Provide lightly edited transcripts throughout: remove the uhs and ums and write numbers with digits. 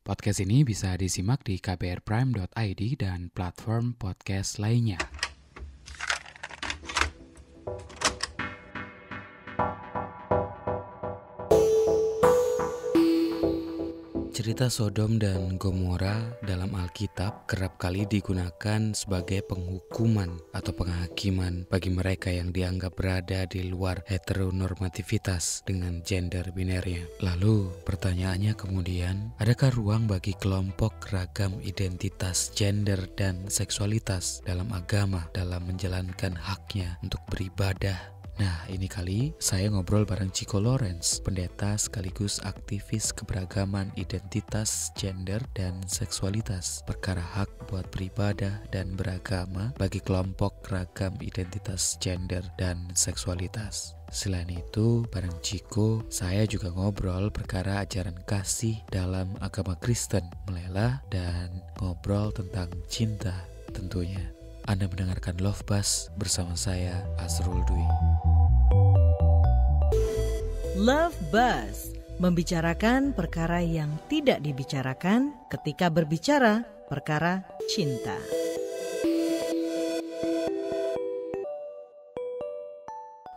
Podcast ini bisa disimak di kbrprime.id dan platform podcast lainnya. Cerita Sodom dan Gomora dalam Alkitab kerap kali digunakan sebagai penghukuman atau penghakiman bagi mereka yang dianggap berada di luar heteronormativitas dengan gender binernya. Lalu pertanyaannya kemudian, adakah ruang bagi kelompok ragam identitas gender dan seksualitas dalam agama dalam menjalankan haknya untuk beribadah? Nah, ini kali saya ngobrol bareng Chico Lawrence, pendeta sekaligus aktivis keberagaman identitas, gender, dan seksualitas, perkara hak buat beribadah dan beragama bagi kelompok ragam identitas gender dan seksualitas. Selain itu, bareng Chico, saya juga ngobrol perkara ajaran kasih dalam agama Kristen, melelah, dan ngobrol tentang cinta tentunya. Anda mendengarkan Love Buzz bersama saya, Azrul Dwi. Love Buzz, membicarakan perkara yang tidak dibicarakan ketika berbicara perkara cinta.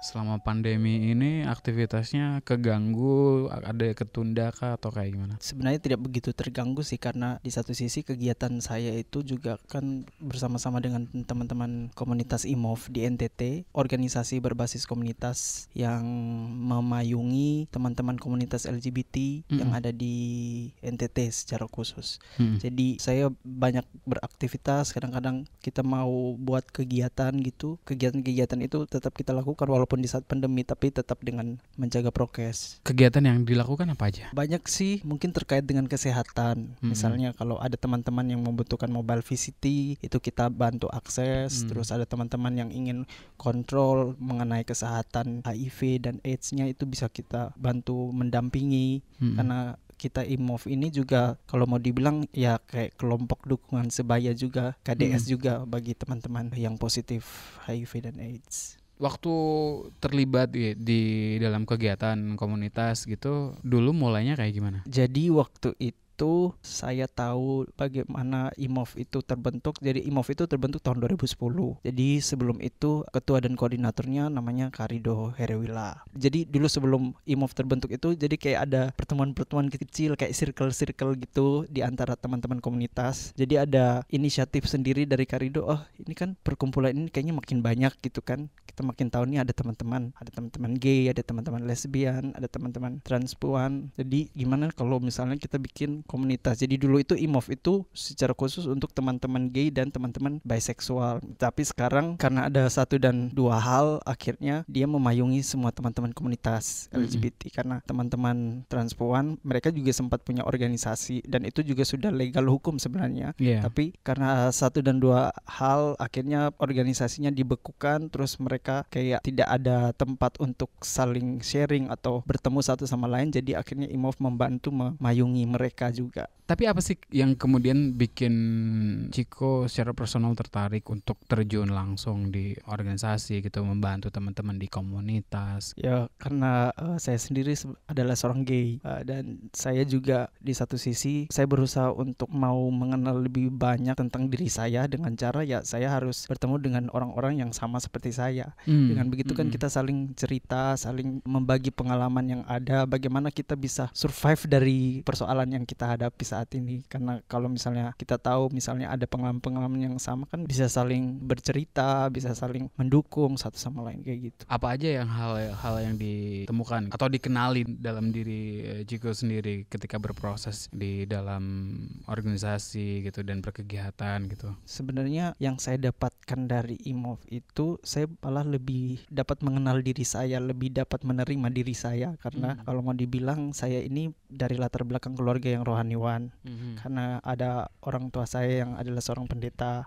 Selama pandemi ini aktivitasnya keganggu, ada ketunda kah atau kayak gimana? Sebenarnya tidak begitu terganggu sih, karena di satu sisi kegiatan saya itu juga kan bersama-sama dengan teman-teman komunitas IMOV di NTT, organisasi berbasis komunitas yang memayungi teman-teman komunitas LGBT yang ada di NTT secara khusus. Jadi saya banyak beraktivitas, kadang-kadang kita mau buat kegiatan gitu, kegiatan-kegiatan itu tetap kita lakukan walaupun di saat pandemi, tapi tetap dengan menjaga prokes. Kegiatan yang dilakukan apa aja? Banyak sih, mungkin terkait dengan kesehatan. Misalnya kalau ada teman-teman yang membutuhkan mobile VCT, itu kita bantu akses. Terus ada teman-teman yang ingin kontrol mengenai kesehatan HIV dan AIDS-nya, itu bisa kita bantu mendampingi. Karena kita IMOV ini juga kalau mau dibilang ya kayak kelompok dukungan sebaya juga, KDS juga bagi teman-teman yang positif HIV dan AIDS. Waktu terlibat di dalam kegiatan komunitas gitu, dulu mulainya kayak gimana? Jadi waktu itu saya tahu bagaimana IMOV itu terbentuk. Jadi IMOV itu terbentuk tahun 2010. Jadi sebelum itu ketua dan koordinatornya namanya Karido Herewila. Jadi dulu sebelum IMOV terbentuk itu, jadi kayak ada pertemuan-pertemuan kecil kayak circle-circle gitu di antara teman-teman komunitas. Jadi ada inisiatif sendiri dari Karido, oh ini kan perkumpulan ini kayaknya makin banyak gitu kan. Kita makin tahu nih ada teman-teman gay, ada teman-teman lesbian, ada teman-teman transpuan. Jadi gimana kalau misalnya kita bikin komunitas. Jadi dulu itu IMOV itu secara khusus untuk teman-teman gay dan teman-teman biseksual. Tapi sekarang karena ada satu dan dua hal, akhirnya dia memayungi semua teman-teman komunitas LGBT. Karena teman-teman transpuan mereka juga sempat punya organisasi dan itu juga sudah legal hukum sebenarnya. Tapi karena satu dan dua hal, akhirnya organisasinya dibekukan. Terus mereka kayak tidak ada tempat untuk saling sharing atau bertemu satu sama lain. Jadi akhirnya IMOV membantu memayungi mereka juga. Tapi apa sih yang kemudian bikin Chico secara personal tertarik untuk terjun langsung di organisasi gitu, membantu teman-teman di komunitas? Ya karena saya sendiri adalah seorang gay, dan saya juga di satu sisi saya berusaha untuk mau mengenal lebih banyak tentang diri saya dengan cara ya saya harus bertemu dengan orang-orang yang sama seperti saya. Dengan begitu kan kita saling cerita, saling membagi pengalaman yang ada, bagaimana kita bisa survive dari persoalan yang kita hadapi saat ini. Karena kalau misalnya kita tahu misalnya ada pengalaman-pengalaman yang sama, kan bisa saling bercerita, bisa saling mendukung satu sama lain kayak gitu. Apa aja yang hal yang ditemukan atau dikenali dalam diri Chico sendiri ketika berproses di dalam organisasi gitu dan berkegiatan gitu? Sebenarnya yang saya dapatkan dari IMOV itu, saya malah lebih dapat mengenal diri saya, lebih dapat menerima diri saya. Karena kalau mau dibilang saya ini dari latar belakang keluarga yang rohaniwan. Karena ada orang tua saya yang adalah seorang pendeta.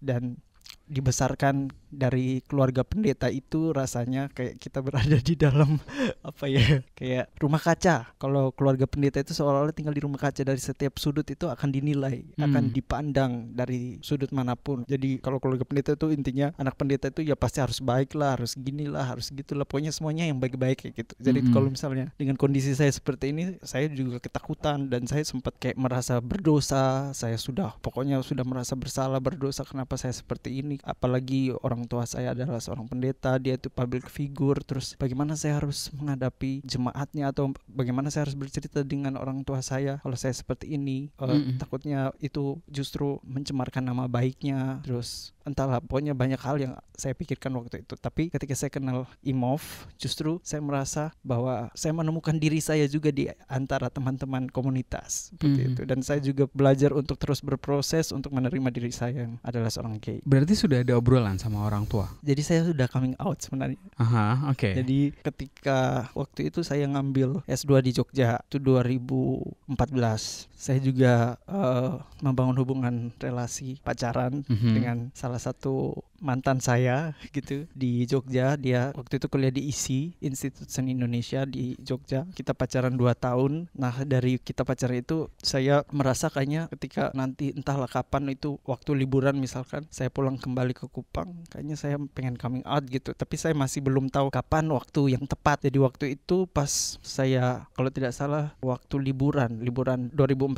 Dan dibesarkan dari keluarga pendeta itu rasanya kayak kita berada di dalam apa ya, kayak rumah kaca. Kalau keluarga pendeta itu seolah-olah tinggal di rumah kaca, dari setiap sudut itu akan dinilai, akan dipandang dari sudut manapun. Jadi kalau keluarga pendeta itu intinya anak pendeta itu ya pasti harus baik lah, harus gini lah, harus gitulah, pokoknya semuanya yang baik-baik kayak gitu. Jadi kalau misalnya dengan kondisi saya seperti ini, saya juga ketakutan dan saya sempat kayak merasa berdosa. Saya pokoknya sudah merasa bersalah, berdosa, kenapa saya seperti ini. Apalagi orang tua saya adalah seorang pendeta, dia itu public figure, terus bagaimana saya harus menghadapi jemaatnya, atau bagaimana saya harus bercerita dengan orang tua saya kalau saya seperti ini. Takutnya itu justru mencemarkan nama baiknya, terus entahlah, pokoknya banyak hal yang saya pikirkan waktu itu. Tapi ketika saya kenal IMOF, justru saya merasa bahwa saya menemukan diri saya juga di antara teman-teman komunitas seperti itu. Dan saya juga belajar untuk terus berproses untuk menerima diri saya yang adalah seorang gay. Berarti sudah ada obrolan sama orang tua? Jadi saya sudah coming out sebenarnya. Oke. Jadi ketika waktu itu saya ngambil S2 di Jogja, itu 2014. Saya juga membangun hubungan relasi pacaran dengan salah satu mantan saya gitu di Jogja. Dia waktu itu kuliah di ISI, Institut Seni Indonesia di Jogja. Kita pacaran 2 tahun. Nah, dari kita pacaran itu saya merasa kayaknya ketika nanti entahlah kapan itu waktu liburan misalkan saya pulang kembali ke Kupang, kayaknya saya pengen coming out gitu. Tapi saya masih belum tahu kapan waktu yang tepat. Jadi waktu itu pas saya, kalau tidak salah, waktu liburan 2014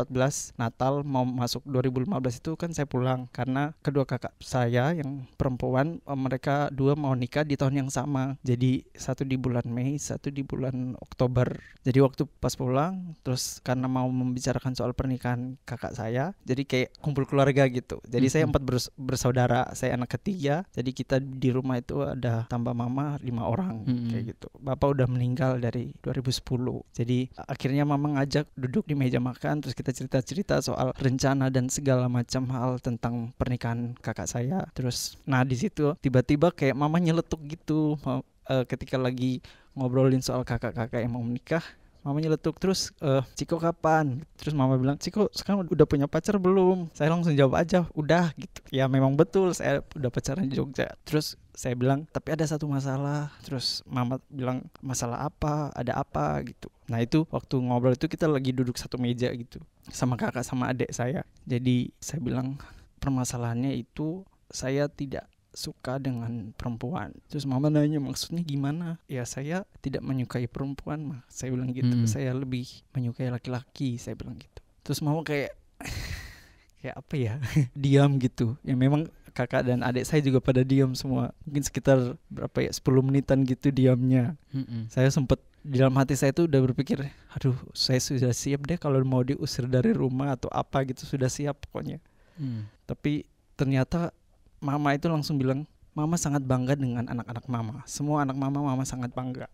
Natal mau masuk 2015 itu kan saya pulang karena kedua kakak saya yang perempuan, mereka dua mau nikah di tahun yang sama. Jadi satu di bulan Mei, satu di bulan Oktober. Jadi waktu pas pulang, terus karena mau membicarakan soal pernikahan kakak saya, jadi kayak kumpul keluarga gitu. Jadi saya 4 bersaudara, saya anak ketiga. Jadi kita di rumah itu ada tambah mama 5 orang kayak gitu. Bapak udah meninggal dari 2010. Jadi akhirnya mama ngajak duduk di meja makan, terus kita cerita-cerita soal rencana dan segala macam hal tentang pernikahan kakak saya. Terus di situ tiba-tiba kayak mama nyeletuk gitu, ketika lagi ngobrolin soal kakak-kakak yang mau menikah. Mama nyeletuk terus, Ciko kapan? Terus mama bilang, Ciko sekarang udah punya pacar belum? Saya langsung jawab aja, udah gitu. Ya memang betul saya udah pacaran di Jogja. Terus saya bilang, tapi ada satu masalah. Terus mama bilang, masalah apa? Ada apa gitu. Nah itu waktu ngobrol itu kita lagi duduk satu meja gitu sama kakak sama adik saya. Jadi saya bilang, permasalahannya itu saya tidak suka dengan perempuan. Terus mama nanya, maksudnya gimana? Ya saya tidak menyukai perempuan mah. Saya bilang gitu. Saya lebih menyukai laki-laki, saya bilang gitu. Terus mama kayak apa ya? Diam gitu. Ya memang kakak dan adik saya juga pada diam semua. Mungkin sekitar 10 menitan gitu diamnya. Saya sempat di dalam hati saya tuh udah berpikir, aduh saya sudah siap deh kalau mau diusir dari rumah atau apa gitu, sudah siap pokoknya. Tapi ternyata mama itu langsung bilang, mama sangat bangga dengan anak-anak mama. Semua anak mama sangat bangga.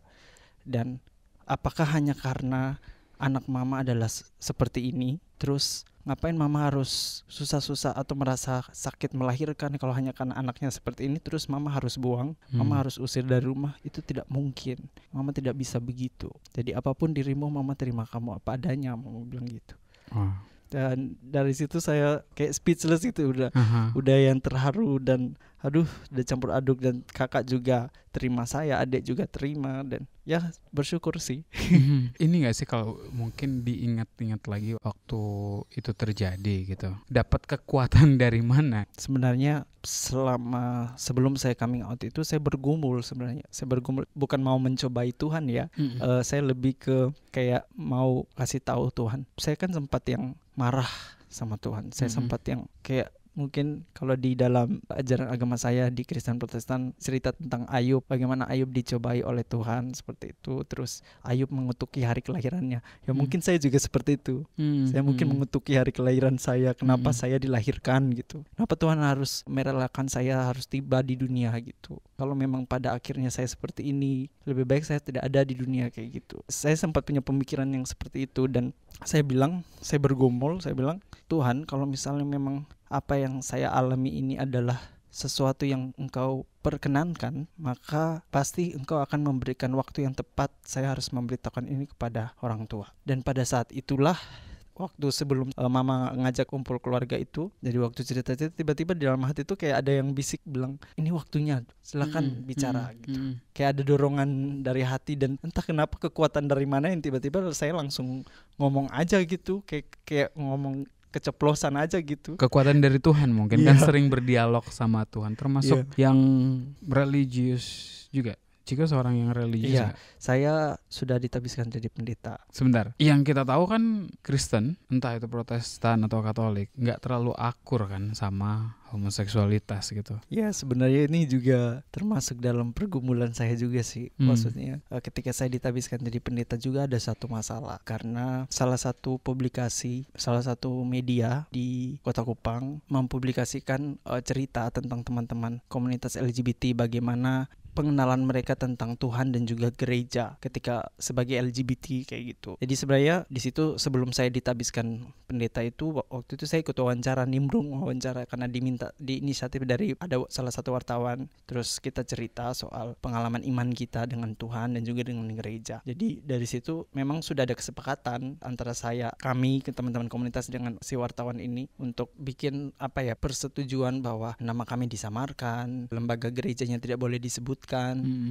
Dan apakah hanya karena anak mama adalah seperti ini, terus ngapain mama harus susah-susah atau merasa sakit melahirkan kalau hanya karena anaknya seperti ini, terus mama harus buang, mama harus usir dari rumah? Itu tidak mungkin. Mama tidak bisa begitu. Jadi apapun dirimu, mama terima kamu apa adanya, mama bilang gitu. Dan dari situ saya kayak speechless gitu, udah yang terharu dan aduh udah campur aduk. Dan kakak juga terima saya, adik juga terima, dan ya bersyukur sih. Ini gak sih kalau mungkin diingat-ingat lagi waktu itu terjadi gitu, dapat kekuatan dari mana? Sebenarnya sebelum saya coming out itu saya bergumul sebenarnya. Saya bergumul bukan mau mencobai Tuhan ya. Saya lebih ke kayak mau kasih tahu Tuhan. Saya kan sempat yang marah sama Tuhan. Saya sempat yang kayak, mungkin kalau di dalam ajaran agama saya di Kristen Protestan cerita tentang Ayub, bagaimana Ayub dicobai oleh Tuhan seperti itu, terus Ayub mengutuki hari kelahirannya. Ya mungkin saya juga seperti itu. Saya mungkin mengutuki hari kelahiran saya, kenapa saya dilahirkan gitu, kenapa Tuhan harus merelakan saya harus tiba di dunia gitu. Kalau memang pada akhirnya saya seperti ini, lebih baik saya tidak ada di dunia kayak gitu. Saya sempat punya pemikiran yang seperti itu, dan saya bilang, saya bergumul, saya bilang, Tuhan kalau misalnya memang apa yang saya alami ini adalah sesuatu yang Engkau perkenankan, maka pasti Engkau akan memberikan waktu yang tepat. Saya harus memberitakan ini kepada orang tua. Dan pada saat itulah waktu sebelum mama ngajak kumpul keluarga itu, jadi waktu cerita-cerita tiba-tiba di dalam hati itu kayak ada yang bisik bilang ini waktunya, silakan bicara gitu. Kayak ada dorongan dari hati dan entah kenapa kekuatan dari mana yang tiba-tiba saya langsung ngomong aja gitu, kayak ngomong keceplosan aja gitu. Kekuatan dari Tuhan mungkin kan sering berdialog sama Tuhan, termasuk yang religius juga. Ciko seorang yang religius. Iya, saya sudah ditabiskan jadi pendeta. Sebentar, yang kita tahu kan Kristen, entah itu Protestan atau Katolik, nggak terlalu akur kan sama homoseksualitas gitu. Ya sebenarnya ini juga termasuk dalam pergumulan saya juga sih. Maksudnya ketika saya ditabiskan jadi pendeta juga ada satu masalah, karena salah satu publikasi, salah satu media di Kota Kupang mempublikasikan cerita tentang teman-teman komunitas LGBT, bagaimana pengenalan mereka tentang Tuhan dan juga gereja ketika sebagai LGBT kayak gitu. Jadi sebenarnya di situ sebelum saya ditabiskan pendeta itu, waktu itu saya ikut wawancara, nimbrung wawancara karena diminta di inisiatif dari ada salah satu wartawan. Terus kita cerita soal pengalaman iman kita dengan Tuhan dan juga dengan gereja. Jadi dari situ memang sudah ada kesepakatan antara kami ke teman-teman komunitas dengan si wartawan ini untuk bikin persetujuan bahwa nama kami disamarkan, lembaga gerejanya tidak boleh disebut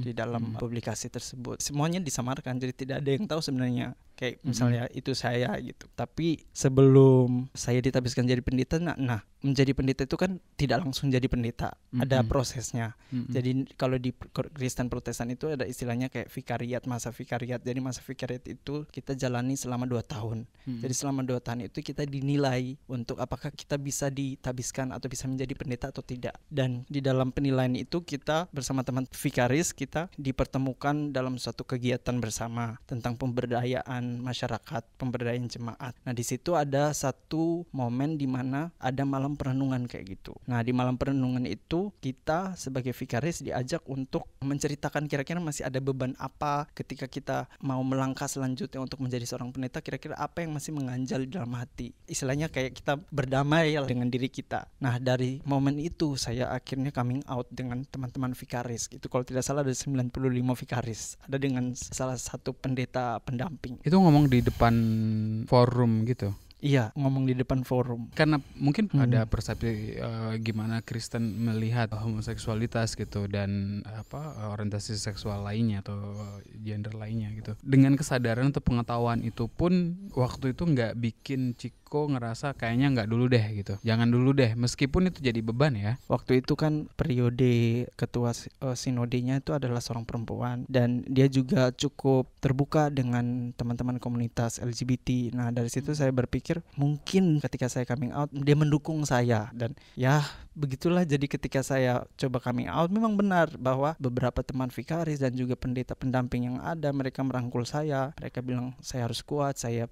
di dalam publikasi tersebut. Semuanya disamarkan, jadi tidak ada yang tahu sebenarnya kayak misalnya itu saya gitu. Tapi sebelum saya ditabiskan jadi pendeta, nah menjadi pendeta itu kan tidak langsung jadi pendeta, ada prosesnya. Jadi kalau di Kristen Protestan itu ada istilahnya kayak vikariat, masa vikariat. Jadi masa vikariat itu kita jalani selama 2 tahun. Jadi selama 2 tahun itu kita dinilai untuk apakah kita bisa ditabiskan atau bisa menjadi pendeta atau tidak. Dan di dalam penilaian itu kita bersama teman vikaris kita dipertemukan dalam suatu kegiatan bersama tentang pemberdayaan masyarakat, pemberdayaan jemaat. Nah di situ ada satu momen di mana ada malam perenungan kayak gitu. Nah di malam perenungan itu kita sebagai vikaris diajak untuk menceritakan kira-kira masih ada beban apa ketika kita mau melangkah selanjutnya untuk menjadi seorang pendeta, kira-kira apa yang masih mengganjal di dalam hati. Istilahnya kayak kita berdamai dengan diri kita. Nah dari momen itu saya akhirnya coming out dengan teman-teman vikaris gitu. Kalau tidak salah ada 95 vikaris, ada dengan salah satu pendeta pendamping. Itu ngomong di depan forum gitu? Iya, ngomong di depan forum. Karena mungkin ada persepsi gimana Kristen melihat homoseksualitas gitu dan orientasi seksual lainnya atau gender lainnya gitu. Dengan kesadaran atau pengetahuan itu pun waktu itu nggak bikin Ciko ngerasa kayaknya nggak dulu deh gitu. Jangan dulu deh, meskipun itu jadi beban ya. Waktu itu kan periode ketua sinodenya itu adalah seorang perempuan dan dia juga cukup terbuka dengan teman-teman komunitas LGBT. Nah dari situ saya berpikir mungkin ketika saya coming out dia mendukung saya, dan ya begitulah. Jadi ketika saya coba coming out memang benar bahwa beberapa teman vikaris dan juga pendeta pendamping yang ada, mereka merangkul saya, mereka bilang saya harus kuat, saya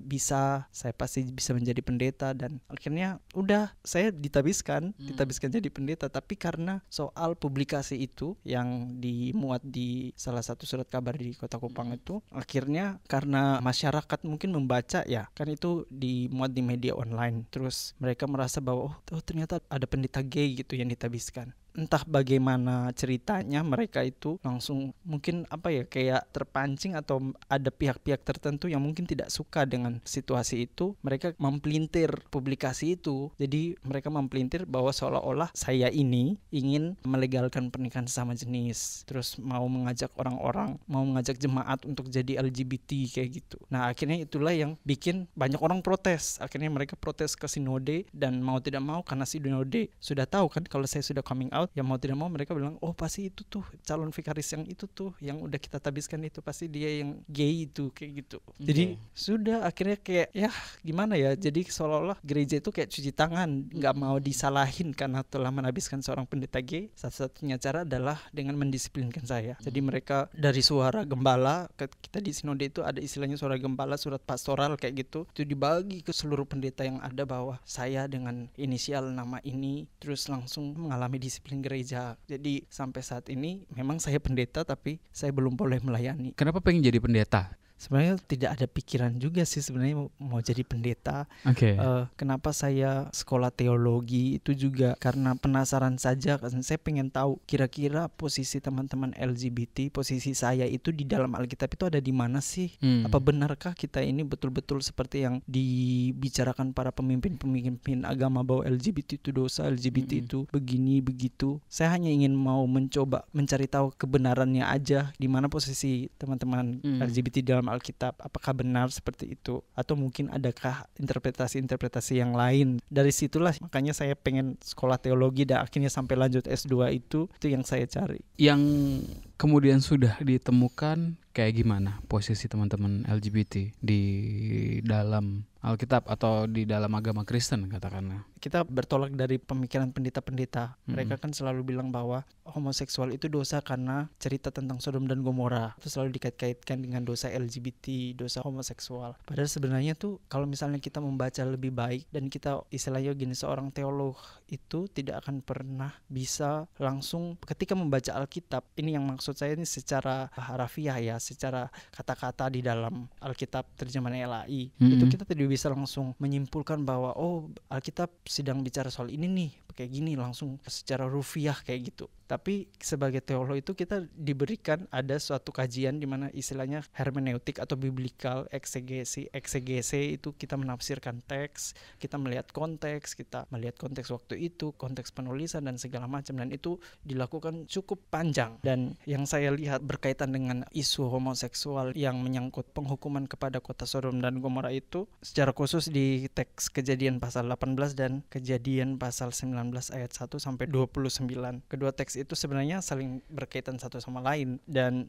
pasti bisa menjadi pendeta. Dan akhirnya udah saya ditabiskan jadi pendeta. Tapi karena soal publikasi itu yang dimuat di salah satu surat kabar di Kota Kupang itu, akhirnya karena masyarakat mungkin membaca ya kan itu dimuat di media online, terus mereka merasa bahwa oh ternyata ada pendeta gay gitu yang ditabiskan. Entah bagaimana ceritanya, mereka itu langsung mungkin kayak terpancing atau ada pihak-pihak tertentu yang mungkin tidak suka dengan situasi itu. Mereka mempelintir publikasi itu. Jadi mereka mempelintir bahwa seolah-olah saya ini ingin melegalkan pernikahan sesama jenis, terus mau mengajak jemaat untuk jadi LGBT kayak gitu. Nah akhirnya itulah yang bikin banyak orang protes. Akhirnya mereka protes ke sinode, dan mau tidak mau karena sinode sudah tahu kan kalau saya sudah coming out, ya mau tidak mau mereka bilang oh pasti itu tuh calon vikaris yang itu tuh yang udah kita tabiskan itu pasti dia yang gay itu kayak gitu. Jadi sudah akhirnya kayak ya gimana ya, jadi seolah-olah gereja itu kayak cuci tangan, nggak mau disalahin karena telah menabiskan seorang pendeta gay. Satu-satunya cara adalah dengan mendisiplinkan saya. Jadi mereka dari suara gembala, kita di sinode itu ada istilahnya suara gembala, surat pastoral kayak gitu, itu dibagi ke seluruh pendeta yang ada bahwa saya dengan inisial nama ini terus langsung mengalami disiplin gereja. Jadi sampai saat ini memang saya pendeta tapi saya belum boleh melayani. Kenapa pengen jadi pendeta? Sebenarnya tidak ada pikiran juga sih sebenarnya mau jadi pendeta. Oke. Kenapa saya sekolah teologi itu juga karena penasaran saja. Saya pengen tahu kira-kira posisi teman-teman LGBT, posisi saya itu di dalam Alkitab itu ada di mana sih? Apa benarkah kita ini betul-betul seperti yang dibicarakan para pemimpin-pemimpin agama bahwa LGBT itu dosa, LGBT itu begini begitu. Saya hanya ingin mau mencoba mencari tahu kebenarannya aja, di mana posisi teman-teman LGBT dalam Alkitab, apakah benar seperti itu atau mungkin adakah interpretasi yang lain. Dari situlah makanya saya pengen sekolah teologi dan akhirnya sampai lanjut S2 itu yang saya cari. Yang kemudian sudah ditemukan kayak gimana posisi teman-teman LGBT di dalam Alkitab atau di dalam agama Kristen katakanlah. Kita bertolak dari pemikiran pendeta-pendeta. Mereka kan selalu bilang bahwa homoseksual itu dosa karena cerita tentang Sodom dan Gomora itu selalu dikait-kaitkan dengan dosa LGBT, dosa homoseksual. Padahal sebenarnya tuh kalau misalnya kita membaca lebih baik dan kita istilahnya gini, seorang teolog itu tidak akan pernah bisa langsung ketika membaca Alkitab. Ini yang maksud saya ini secara harafiah ya, secara kata-kata di dalam Alkitab terjemahan LAI. Itu kita tidak bisa langsung menyimpulkan bahwa Alkitab sedang bicara soal ini nih, kayak gini langsung secara rufiah kayak gitu. Tapi sebagai teolog itu kita diberikan ada suatu kajian di mana istilahnya hermeneutik atau biblical eksegesi. Eksegese itu kita menafsirkan teks, kita melihat konteks waktu itu, konteks penulisan dan segala macam, dan itu dilakukan cukup panjang. Dan yang saya lihat berkaitan dengan isu homoseksual yang menyangkut penghukuman kepada kota Sodom dan Gomora itu secara khusus di teks Kejadian pasal 18 dan Kejadian pasal 19 ayat 1 sampai 29. Kedua teks itu sebenarnya saling berkaitan satu sama lain, dan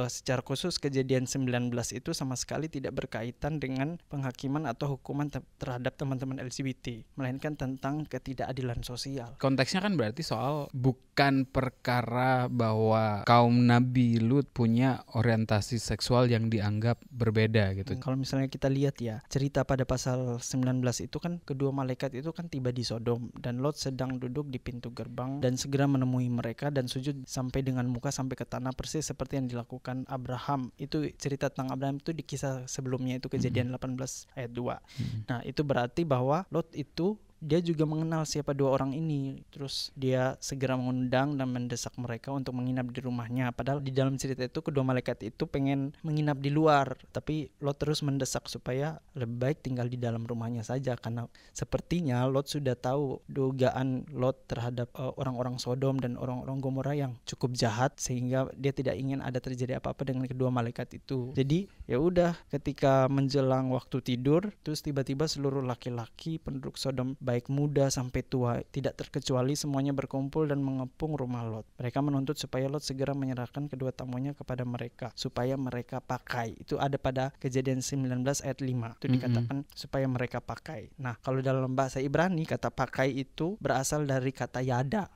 secara khusus Kejadian 19 itu sama sekali tidak berkaitan dengan penghakiman atau hukuman terhadap teman-teman LGBT, melainkan tentang ketidakadilan sosial. Konteksnya kan berarti soal bukan perkara bahwa kaum Nabi Lut punya orientasi seksual yang dianggap berbeda gitu. Kalau misalnya kita lihat ya, cerita pada pasal 19 itu kan kedua malaikat itu kan tiba di Sodom dan Lot sedang duduk di pintu gerbang dan segera menemui mereka dan sujud sampai dengan muka sampai ke tanah, persis seperti yang dilakukan Abraham. Itu cerita tentang Abraham itu di kisah sebelumnya itu Kejadian 18 ayat 2. Nah, itu berarti bahwa Lot itu dia juga mengenal siapa dua orang ini. Terus dia segera mengundang dan mendesak mereka untuk menginap di rumahnya. Padahal di dalam cerita itu kedua malaikat itu pengen menginap di luar, tapi Lot terus mendesak supaya lebih baik tinggal di dalam rumahnya saja, karena sepertinya Lot sudah tahu dugaan Lot terhadap orang-orang Sodom dan orang-orang Gomora yang cukup jahat, sehingga dia tidak ingin ada terjadi apa-apa dengan kedua malaikat itu. Jadi ya udah, ketika menjelang waktu tidur, terus tiba-tiba seluruh laki-laki penduduk Sodom baik muda sampai tua, tidak terkecuali, semuanya berkumpul dan mengepung rumah Lot. Mereka menuntut supaya Lot segera menyerahkan kedua tamunya kepada mereka, supaya mereka pakai. Itu ada pada Kejadian 19 ayat 5. Itu dikatakan supaya mereka pakai. Nah, kalau dalam bahasa Ibrani, kata pakai itu berasal dari kata yada.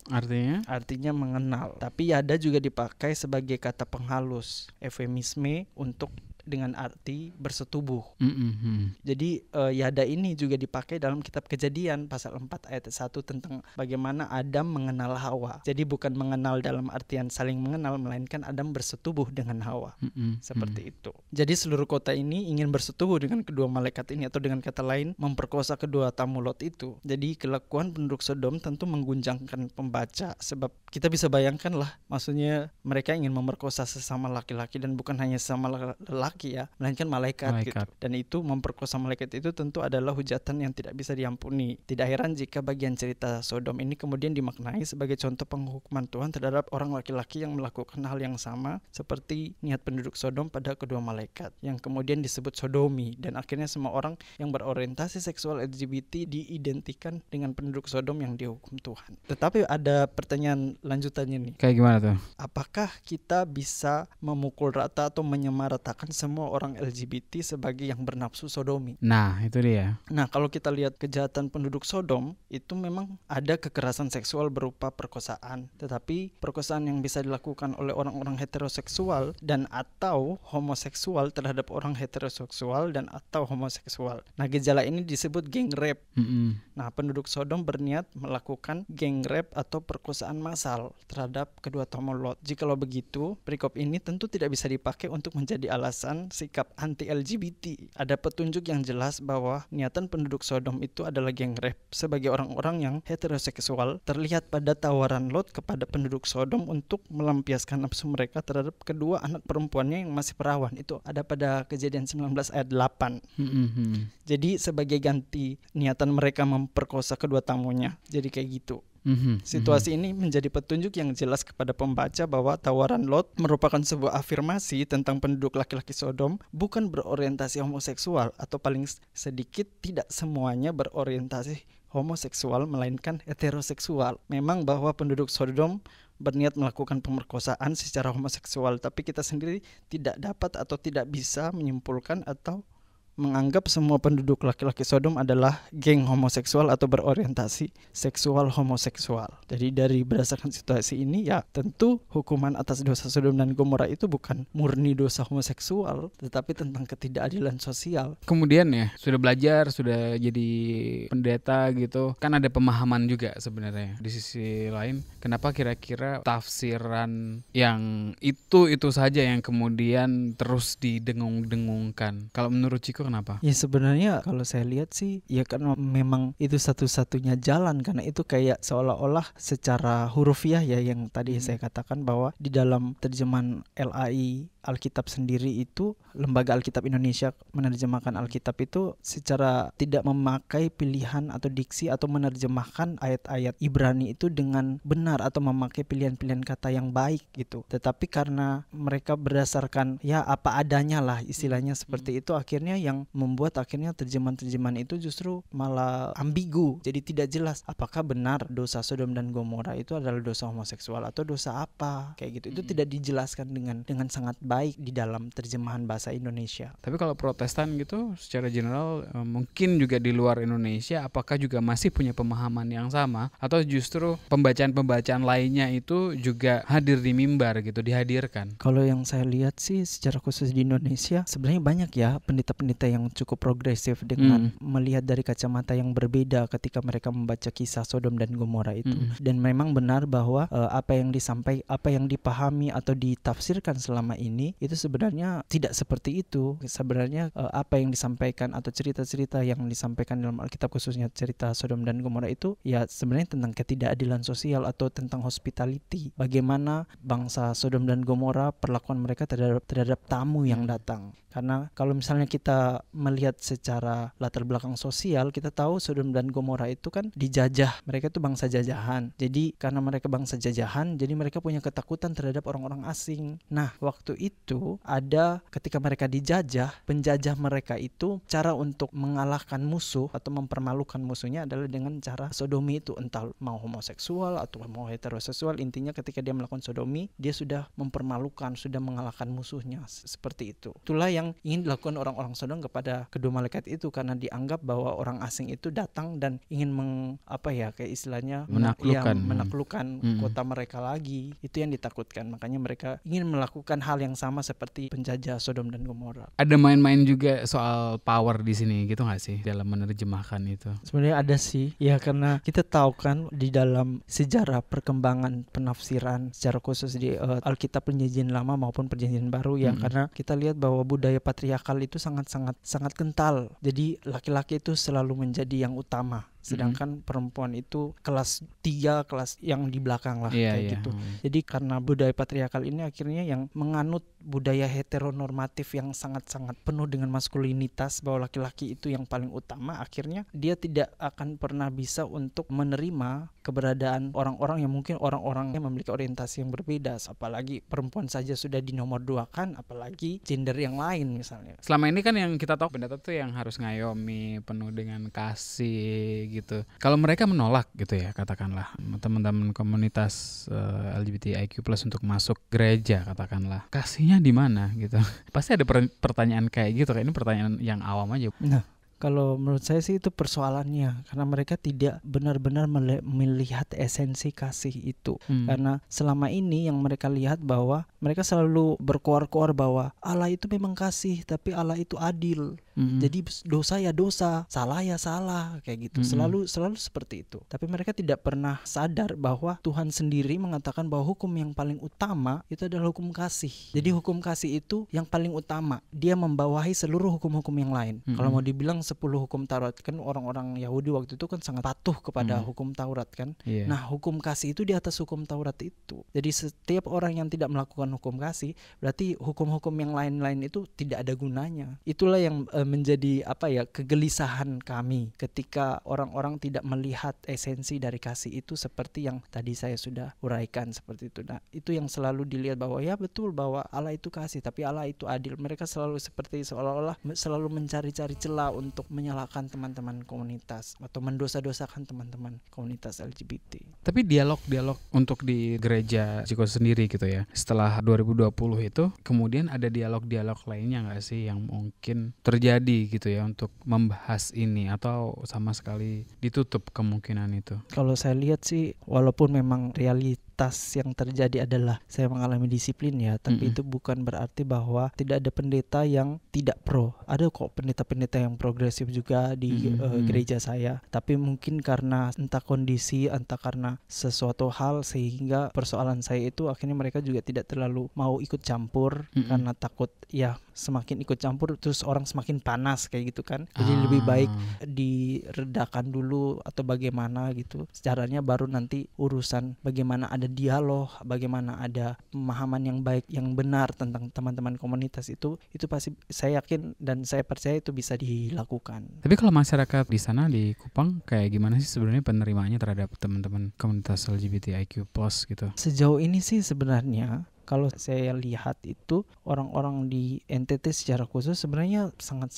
Artinya mengenal. Tapi yada juga dipakai sebagai kata penghalus, eufemisme untuk dengan arti bersetubuh. Jadi yada ini juga dipakai dalam kitab Kejadian pasal 4 ayat 1 tentang bagaimana Adam mengenal Hawa. Jadi bukan mengenal dalam artian saling mengenal, melainkan Adam bersetubuh dengan Hawa. Seperti itu. Jadi seluruh kota ini ingin bersetubuh dengan kedua malaikat ini, atau dengan kata lain memperkosa kedua tamu Lot itu. Jadi kelakuan penduduk Sodom tentu mengguncangkan pembaca, sebab kita bisa bayangkan lah, maksudnya mereka ingin memerkosa sesama laki-laki, dan bukan hanya sesama laki ya, melainkan malaikat. Gitu. Dan itu memperkosa malaikat itu tentu adalah hujatan yang tidak bisa diampuni. Tidak heran jika bagian cerita Sodom ini kemudian dimaknai sebagai contoh penghukuman Tuhan terhadap orang laki-laki yang melakukan hal yang sama seperti niat penduduk Sodom pada kedua malaikat, yang kemudian disebut sodomi, dan akhirnya semua orang yang berorientasi seksual LGBT diidentikan dengan penduduk Sodom yang dihukum Tuhan. Tetapi ada pertanyaan lanjutannya nih. Kayak gimana tuh? Apakah kita bisa memukul rata atau menyamaratakan semua orang LGBT sebagai yang bernafsu sodomi? Nah, itu dia. Nah, kalau kita lihat kejahatan penduduk Sodom, itu memang ada kekerasan seksual berupa perkosaan. Tetapi perkosaan yang bisa dilakukan oleh orang-orang heteroseksual dan atau homoseksual terhadap orang heteroseksual dan atau homoseksual. Nah, gejala ini disebut gang rape. Nah, penduduk Sodom berniat melakukan gang rape atau perkosaan massal terhadap kedua tamu Lot. Jikalau begitu, perikop ini tentu tidak bisa dipakai untuk menjadi alasan tentang sikap anti-LGBT. Ada petunjuk yang jelas bahwa niatan penduduk Sodom itu adalah geng rape sebagai orang-orang yang heteroseksual terlihat pada tawaran Lot kepada penduduk Sodom untuk melampiaskan nafsu mereka terhadap kedua anak perempuannya yang masih perawan. Itu ada pada Kejadian 19 ayat 8. Jadi sebagai ganti niatan mereka memperkosa kedua tamunya. Jadi kayak gitu. Situasi ini menjadi petunjuk yang jelas kepada pembaca bahwa tawaran Lot merupakan sebuah afirmasi tentang penduduk laki-laki Sodom bukan berorientasi homoseksual, atau paling sedikit tidak semuanya berorientasi homoseksual melainkan heteroseksual. Memang bahwa penduduk Sodom berniat melakukan pemerkosaan secara homoseksual, tapi kita sendiri tidak dapat atau tidak bisa menyimpulkan atau menganggap semua penduduk laki-laki Sodom adalah geng homoseksual atau berorientasi seksual homoseksual. Jadi dari berdasarkan situasi ini, ya tentu hukuman atas dosa Sodom dan Gomora itu bukan murni dosa homoseksual, tetapi tentang ketidakadilan sosial. Kemudian ya, sudah belajar, sudah jadi pendeta gitu, kan ada pemahaman juga sebenarnya. Di sisi lain, kenapa kira-kira tafsiran yang itu saja yang kemudian terus didengung-dengungkan? Kalau menurut Ciko kenapa? Ya sebenarnya kalau saya lihat sih, ya karena memang itu satu-satunya jalan, karena itu kayak seolah-olah secara hurufiah ya yang tadi saya katakan bahwa di dalam terjemahan LAI Alkitab sendiri itu, Lembaga Alkitab Indonesia menerjemahkan Alkitab itu secara tidak memakai pilihan atau diksi atau menerjemahkan ayat-ayat Ibrani itu dengan benar atau memakai pilihan-pilihan kata yang baik gitu. Tetapi karena mereka berdasarkan ya apa adanya lah istilahnya seperti itu, akhirnya yang membuat akhirnya terjemahan-terjemahan itu justru malah ambigu. Jadi tidak jelas apakah benar dosa Sodom dan Gomora itu adalah dosa homoseksual atau dosa apa kayak gitu. Itu tidak dijelaskan dengan sangat baik di dalam terjemahan bahasa Indonesia. Tapi kalau Protestan gitu secara general mungkin juga di luar Indonesia, apakah juga masih punya pemahaman yang sama atau justru pembacaan-pembacaan lainnya itu juga hadir di mimbar gitu, dihadirkan? Kalau yang saya lihat sih secara khusus di Indonesia sebenarnya banyak ya pendeta-pendeta yang cukup progresif dengan melihat dari kacamata yang berbeda ketika mereka membaca kisah Sodom dan Gomora itu. Dan memang benar bahwa apa yang dipahami atau ditafsirkan selama ini itu sebenarnya tidak seperti itu. Sebenarnya apa yang disampaikan atau cerita-cerita yang disampaikan dalam Alkitab, khususnya cerita Sodom dan Gomora itu ya sebenarnya tentang ketidakadilan sosial atau tentang hospitality. Bagaimana bangsa Sodom dan Gomora perlakuan mereka terhadap tamu yang datang. Karena kalau misalnya kita melihat secara latar belakang sosial, kita tahu Sodom dan Gomora itu kan dijajah. Mereka itu bangsa jajahan. Jadi karena mereka bangsa jajahan, jadi mereka punya ketakutan terhadap orang-orang asing. Nah, waktu itu ada ketika mereka dijajah, penjajah mereka itu cara untuk mengalahkan musuh atau mempermalukan musuhnya adalah dengan cara sodomi itu, entah mau homoseksual atau mau heteroseksual. Intinya ketika dia melakukan sodomi, dia sudah mempermalukan, sudah mengalahkan musuhnya. Seperti itu. Itulah yang ingin dilakukan orang-orang Sodom kepada kedua malaikat itu, karena dianggap bahwa orang asing itu datang dan ingin kayak istilahnya menaklukkan kota mereka lagi. Itu yang ditakutkan. Makanya mereka ingin melakukan hal yang sama seperti penjajah Sodom dan Gomora. Ada main-main juga soal power di sini gitu nggak sih dalam menerjemahkan itu? Sebenarnya ada sih. Ya karena kita tahu kan di dalam sejarah perkembangan penafsiran secara khusus di Alkitab Perjanjian Lama maupun Perjanjian Baru ya, karena kita lihat bahwa budaya patriarkal itu sangat kental. Jadi laki-laki itu selalu menjadi yang utama, sedangkan perempuan itu kelas 3, kelas yang di belakang lah gitu. Jadi karena budaya patriarkal ini akhirnya yang menganut budaya heteronormatif yang sangat-sangat penuh dengan maskulinitas, bahwa laki-laki itu yang paling utama, akhirnya dia tidak akan pernah bisa untuk menerima keberadaan orang-orang yang mungkin orang-orang yang memiliki orientasi yang berbeda. Apalagi perempuan saja sudah dinomor 2-kan, apalagi gender yang lain misalnya. Selama ini kan yang kita tahu pendeta tuh yang harus ngayomi, penuh dengan kasih gitu. Kalau mereka menolak gitu ya, katakanlah teman-teman komunitas LGBTIQ+ untuk masuk gereja, katakanlah, kasihnya di mana gitu. Pasti ada pertanyaan kayak gitu. Kayak ini pertanyaan yang awam aja. Nah, Kalau menurut saya sih itu persoalannya, karena mereka tidak benar-benar melihat esensi kasih itu. Karena selama ini yang mereka lihat bahwa mereka selalu berkoar-koar bahwa Allah itu memang kasih, tapi Allah itu adil. Jadi dosa ya dosa, salah ya salah, kayak gitu. Selalu seperti itu. Tapi mereka tidak pernah sadar bahwa Tuhan sendiri mengatakan bahwa hukum yang paling utama itu adalah hukum kasih. Jadi hukum kasih itu yang paling utama. Dia membawahi seluruh hukum-hukum yang lain. Kalau mau dibilang 10 hukum Taurat, kan orang-orang Yahudi waktu itu kan sangat patuh kepada hukum Taurat kan. Nah, hukum kasih itu di atas hukum Taurat itu. Jadi setiap orang yang tidak melakukan hukum kasih, berarti hukum-hukum yang lain-lain itu tidak ada gunanya. Itulah yang menjadi kegelisahan kami ketika orang-orang tidak melihat esensi dari kasih itu seperti yang tadi saya sudah uraikan seperti itu. Nah, itu yang selalu dilihat bahwa ya betul bahwa Allah itu kasih, tapi Allah itu adil. Mereka selalu seperti seolah-olah selalu mencari-cari celah untuk menyalahkan teman-teman komunitas atau mendosa-dosakan teman-teman komunitas LGBT. Tapi dialog untuk di gereja Chico sendiri gitu ya, setelah 2020 itu kemudian ada dialog-dialog lainnya nggak sih yang mungkin terjadi gitu ya untuk membahas ini, atau sama sekali ditutup kemungkinan itu? Kalau saya lihat sih, walaupun memang realitas yang terjadi adalah saya mengalami disiplin ya, tapi itu bukan berarti bahwa tidak ada pendeta yang tidak pro. Ada kok pendeta-pendeta yang progresif juga di gereja saya, tapi mungkin karena entah kondisi, entah karena sesuatu hal, sehingga persoalan saya itu akhirnya mereka juga tidak terlalu mau ikut campur karena takut ya semakin ikut campur terus orang semakin panas kayak gitu kan. Jadi lebih baik diredakan dulu atau bagaimana gitu. Caranya baru nanti urusan bagaimana ada dialog, bagaimana ada pemahaman yang baik, yang benar tentang teman-teman komunitas itu pasti saya yakin dan saya percaya itu bisa dilakukan. Tapi kalau masyarakat di sana di Kupang kayak gimana sih sebenarnya penerimaannya terhadap teman-teman komunitas LGBTIQ+ gitu? Sejauh ini sih sebenarnya kalau saya lihat itu orang-orang di NTT secara khusus sebenarnya sangat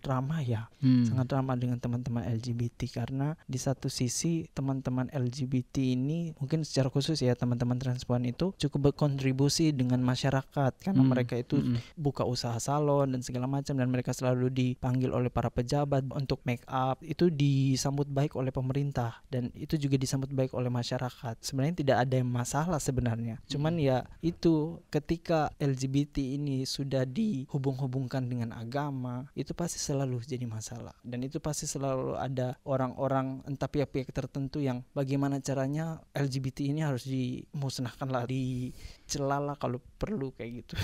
ramah ya. Sangat ramah dengan teman-teman LGBT, karena di satu sisi teman-teman LGBT ini mungkin secara khusus ya teman-teman transpuan itu cukup berkontribusi dengan masyarakat karena mereka itu buka usaha salon dan segala macam, dan mereka selalu dipanggil oleh para pejabat untuk make up. Itu disambut baik oleh pemerintah dan itu juga disambut baik oleh masyarakat. Sebenarnya tidak ada yang masalah sebenarnya. Cuman ya itu ketika LGBT ini sudah dihubung-hubungkan dengan agama, itu pasti selalu jadi masalah. Dan itu pasti selalu ada orang-orang entah pihak-pihak tertentu yang bagaimana caranya LGBT ini harus dimusnahkan lah, dicela kalau perlu kayak gitu.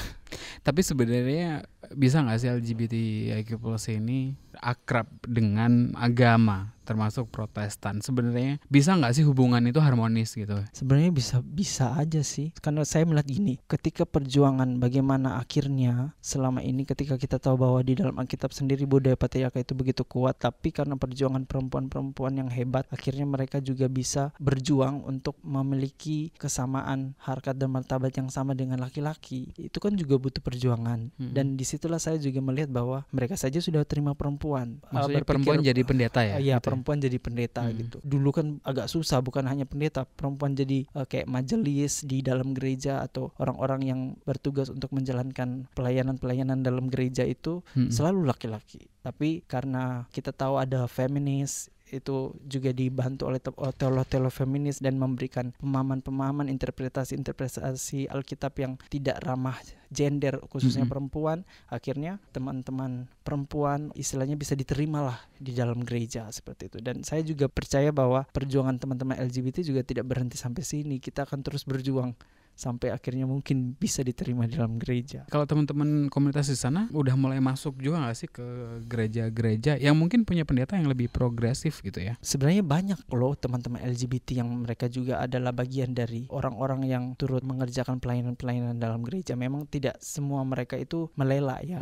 Tapi sebenarnya bisa nggak sih LGBTIQ+ ini akrab dengan agama, termasuk Protestan? Sebenarnya bisa nggak sih hubungan itu harmonis gitu? Sebenarnya bisa aja sih, karena saya melihat gini, ketika perjuangan bagaimana akhirnya selama ini ketika kita tahu bahwa di dalam Alkitab sendiri budaya patriarki itu begitu kuat, tapi karena perjuangan perempuan-perempuan yang hebat, akhirnya mereka juga bisa berjuang untuk memiliki kesamaan harkat dan martabat yang sama dengan laki-laki. Itu kan juga butuh perjuangan. Dan disitulah saya juga melihat bahwa mereka saja sudah terima perempuan. Maksudnya perempuan jadi pendeta ya? Iya, gitu perempuan jadi pendeta gitu. Dulu kan agak susah, bukan hanya pendeta, perempuan jadi kayak majelis di dalam gereja atau orang-orang yang bertugas untuk menjalankan pelayanan-pelayanan dalam gereja itu selalu laki-laki. Tapi karena kita tahu ada feminis, itu juga dibantu oleh teolog-teolog feminis dan memberikan pemahaman-pemahaman, interpretasi Alkitab yang tidak ramah gender khususnya perempuan. Akhirnya teman-teman perempuan istilahnya bisa diterima lah di dalam gereja seperti itu. Dan saya juga percaya bahwa perjuangan teman-teman LGBT juga tidak berhenti sampai sini. Kita akan terus berjuang sampai akhirnya mungkin bisa diterima di dalam gereja. Kalau teman-teman komunitas di sana udah mulai masuk juga nggak sih ke gereja-gereja yang mungkin punya pendeta yang lebih progresif gitu ya? Sebenarnya banyak loh teman-teman LGBT yang mereka juga adalah bagian dari orang-orang yang turut mengerjakan pelayanan-pelayanan dalam gereja. Memang tidak semua mereka itu melela ya.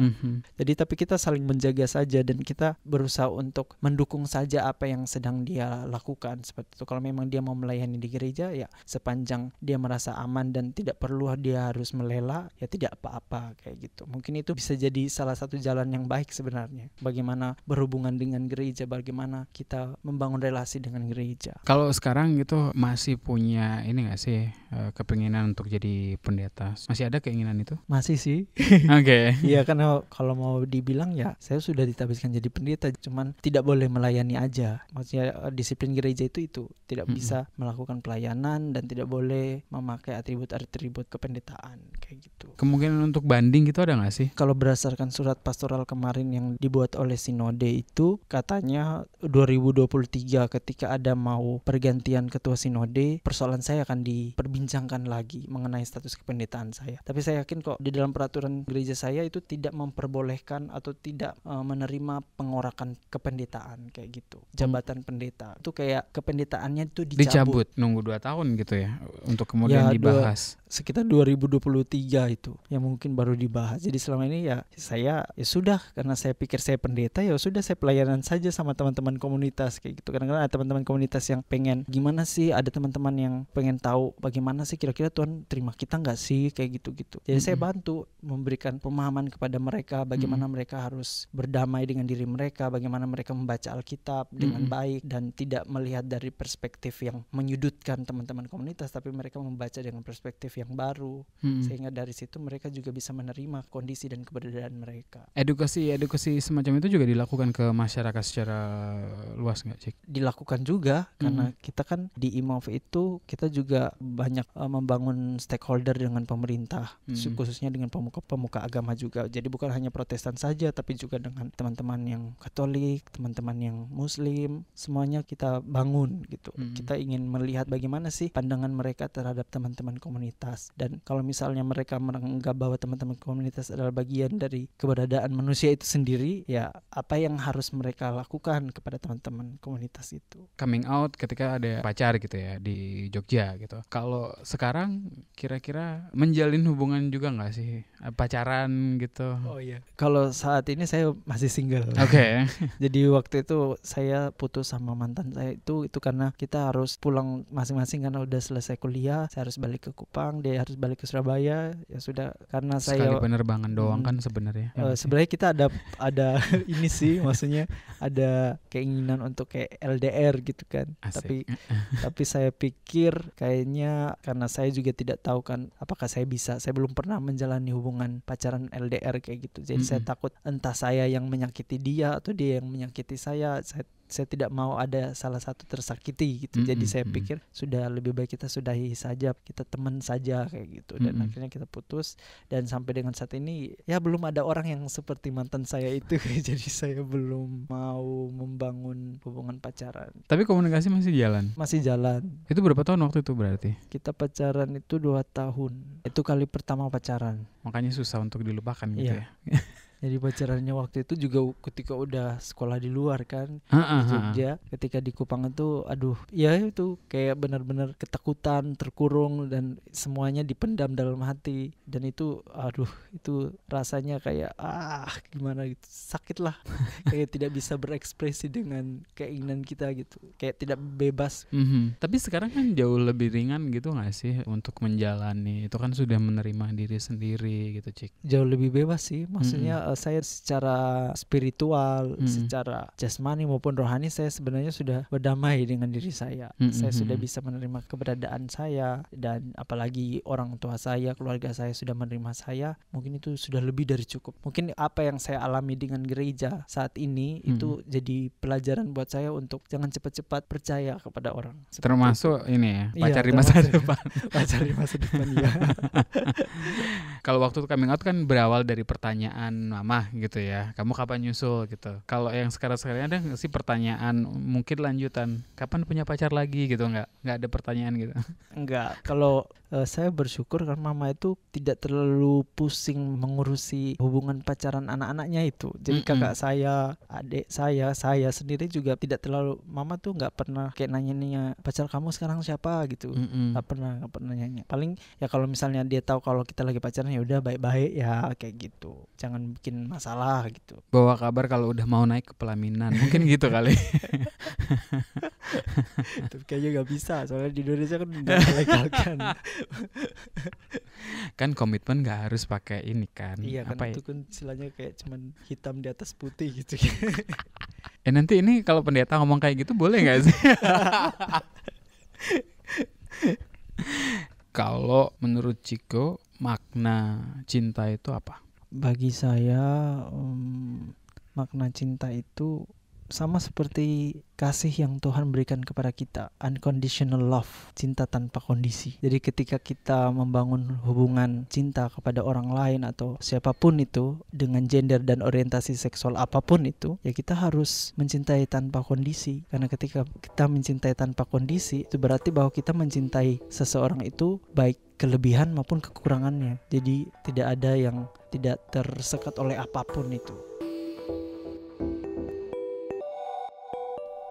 Jadi tapi kita saling menjaga saja dan kita berusaha untuk mendukung saja apa yang sedang dia lakukan seperti itu. Kalau memang dia mau melayani di gereja ya sepanjang dia merasa aman dan dan tidak perlu dia harus melela, ya tidak apa-apa kayak gitu. Mungkin itu bisa jadi salah satu jalan yang baik sebenarnya. Bagaimana berhubungan dengan gereja, bagaimana kita membangun relasi dengan gereja. Kalau sekarang gitu masih punya ini nggak sih kepinginan untuk jadi pendeta? Masih ada keinginan itu? Masih sih. Oke. Iya, karena kalau mau dibilang ya saya sudah ditabiskan jadi pendeta, cuman tidak boleh melayani aja. Maksudnya disiplin gereja itu tidak bisa melakukan pelayanan dan tidak boleh memakai atribut-atribut kependetaan kayak gitu. Kemungkinan untuk banding gitu ada nggak sih? Kalau berdasarkan surat pastoral kemarin yang dibuat oleh sinode itu katanya 2023 ketika ada mau pergantian ketua sinode, persoalan saya akan diperbincangkan lagi mengenai status kependetaan saya. Tapi saya yakin kok di dalam peraturan gereja saya itu tidak memperbolehkan atau tidak menerima pengorakan kependetaan kayak gitu. Jabatan pendeta itu kayak kependetaannya itu dicabut. Nunggu 2 tahun gitu ya untuk kemudian dibahas. Sekitar 2023 itu yang mungkin baru dibahas. Jadi selama ini ya saya ya sudah, karena saya pikir saya pendeta, ya sudah saya pelayanan saja sama teman-teman komunitas kayak gitu. Kadang-kadang ada teman-teman komunitas yang pengen gimana sih, ada teman-teman yang pengen tahu bagaimana sih kira-kira Tuhan terima kita nggak sih kayak gitu-gitu. Jadi saya bantu memberikan pemahaman kepada mereka bagaimana mereka harus berdamai dengan diri mereka, bagaimana mereka membaca Alkitab dengan baik dan tidak melihat dari perspektif yang menyudutkan teman-teman komunitas, tapi mereka membaca dengan perspektif yang baru, sehingga dari situ mereka juga bisa menerima kondisi dan keberadaan mereka. Edukasi semacam itu juga dilakukan ke masyarakat secara luas nggak, Cik? Dilakukan juga karena kita kan di IMOF itu kita juga banyak membangun stakeholder dengan pemerintah, khususnya dengan pemuka agama juga. Jadi bukan hanya Protestan saja, tapi juga dengan teman-teman yang Katolik, teman-teman yang Muslim, semuanya kita bangun gitu. Kita ingin melihat bagaimana sih pandangan mereka terhadap teman-teman komunitas. Dan kalau misalnya mereka menganggap bahwa teman-teman komunitas adalah bagian dari keberadaan manusia itu sendiri, ya apa yang harus mereka lakukan kepada teman-teman komunitas itu. Coming out ketika ada pacar gitu ya di Jogja gitu. Kalau sekarang kira-kira menjalin hubungan juga nggak sih? Pacaran gitu? Oh iya. Kalau saat ini saya masih single. Oke. Jadi waktu itu saya putus sama mantan saya itu karena kita harus pulang masing-masing karena udah selesai kuliah. Saya harus balik ke Kupang, dia harus balik ke Surabaya. Ya sudah, karena sekali saya penerbangan doang kan sebenarnya. Sebenarnya kita ada ini sih, maksudnya ada keinginan untuk kayak LDR gitu kan. Asik. Tapi saya pikir kayaknya karena saya juga tidak tahu kan apakah saya belum pernah menjalani hubungan pacaran LDR kayak gitu. Jadi saya takut entah saya yang menyakiti dia atau dia yang menyakiti saya. Saya tidak mau ada salah satu tersakiti gitu. Jadi saya pikir sudah lebih baik kita sudahi saja, kita teman saja kayak gitu. Dan akhirnya kita putus, dan sampai dengan saat ini ya belum ada orang yang seperti mantan saya itu. Jadi saya belum mau membangun hubungan pacaran. Tapi komunikasi masih jalan? Masih jalan. Itu berapa tahun waktu itu berarti? Kita pacaran itu 2 tahun. Itu kali pertama pacaran. Makanya susah untuk dilupakan gitu ya. Jadi pacarannya waktu itu juga ketika udah sekolah di luar kan, di Jogja. Ketika di Kupang itu ya itu kayak benar-benar ketakutan, terkurung, dan semuanya dipendam dalam hati. Dan itu itu rasanya kayak gimana gitu, sakit lah. Kayak tidak bisa berekspresi dengan keinginan kita gitu, kayak tidak bebas. Tapi sekarang kan jauh lebih ringan gitu gak sih untuk menjalani? Itu kan sudah menerima diri sendiri gitu, Cik. Jauh lebih bebas sih, maksudnya saya secara spiritual, secara jasmani maupun rohani, saya sebenarnya sudah berdamai dengan diri saya. Saya sudah bisa menerima keberadaan saya, dan apalagi orang tua saya, keluarga saya sudah menerima saya. Mungkin itu sudah lebih dari cukup. Mungkin apa yang saya alami dengan gereja saat ini itu jadi pelajaran buat saya untuk jangan cepat-cepat percaya kepada orang. Termasuk itu. Ini ya, pacar di masa depan. Pacar di masa depan ya. Kalau waktu coming out kan berawal dari pertanyaan mama gitu ya, kamu kapan nyusul gitu. Kalau yang sekarang ada nggak sih pertanyaan mungkin lanjutan, kapan punya pacar lagi gitu? Nggak ada pertanyaan gitu? Enggak. Kalau saya bersyukur karena mama itu tidak terlalu pusing mengurusi hubungan pacaran anak-anaknya itu. Jadi kakak saya, adik saya sendiri juga tidak terlalu, mama tuh nggak pernah kayak nanya pacar kamu sekarang siapa gitu. Nggak pernah nanya. Paling ya kalau misalnya dia tahu kalau kita lagi pacaran, ya udah baik-baik ya kayak gitu. Jangan bikin masalah gitu. Bawa kabar kalau udah mau naik ke pelaminan. Mungkin gitu kali. Tapi kayaknya nggak bisa, soalnya di Indonesia kan udah melegalkan. Kan komitmen nggak harus pakai ini kan. Iya kan, apa itu kan istilahnya kayak cuman hitam di atas putih gitu. Nanti ini kalau pendeta ngomong kayak gitu boleh nggak sih? Kalau menurut Chico, makna cinta itu apa? Bagi saya makna cinta itu sama seperti kasih yang Tuhan berikan kepada kita, unconditional love, cinta tanpa kondisi. Jadi ketika kita membangun hubungan cinta kepada orang lain atau siapapun itu dengan gender dan orientasi seksual apapun itu, ya kita harus mencintai tanpa kondisi. Karena ketika kita mencintai tanpa kondisi, itu berarti bahwa kita mencintai seseorang itu baik kelebihan maupun kekurangannya. Jadi tidak ada yang tidak tersekat oleh apapun itu.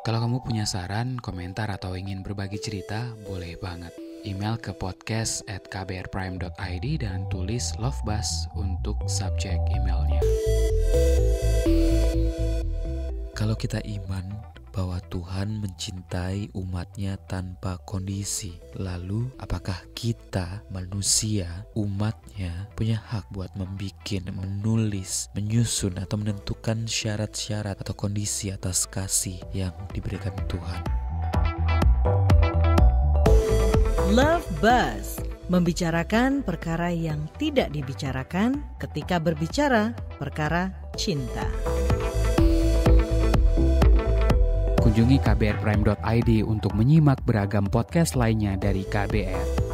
Kalau kamu punya saran, komentar, atau ingin berbagi cerita, boleh banget. Email ke podcast@kbrprime.id dan tulis Love Bus untuk subjek emailnya. Kalau kita iman bahwa Tuhan mencintai umatnya tanpa kondisi, lalu apakah kita manusia, umatnya, punya hak buat membikin, menulis, menyusun, atau menentukan syarat-syarat atau kondisi atas kasih yang diberikan Tuhan? Love Buzz, membicarakan perkara yang tidak dibicarakan ketika berbicara perkara cinta. Kunjungi kbrprime.id untuk menyimak beragam podcast lainnya dari KBR.